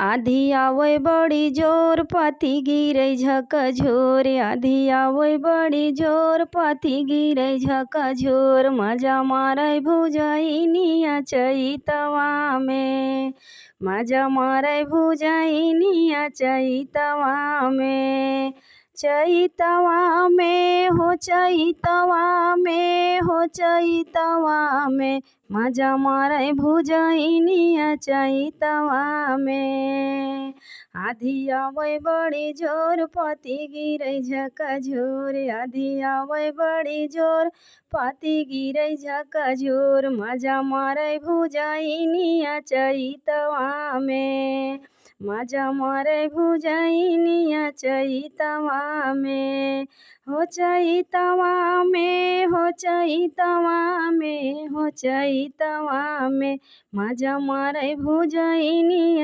आधी आवै बड़ी जोर पाती गिरै झकझोर, आधी आवै बड़ी जोर पाती गिरै झकझोर। मजा मारै भुजैनिया चैतवा में, मजा मारै भुजैनिया चैतवा में। चैतवा में हो चैतवा में हो चैतवा में, मजा मारै भुजैनिया चैतवा में। आधी आवै बड़ी जोर पाती गिरै झकझोर, आधी आवै बड़ी जोर पाती गिरै झकझोर। मजा मारै भुजैनिया चैतवा में, मजा मारै भुजैनिया चैतवा में। हो चैतवा में हो चैतवा में हो चैतवा में, मजा मारै भुजैनिया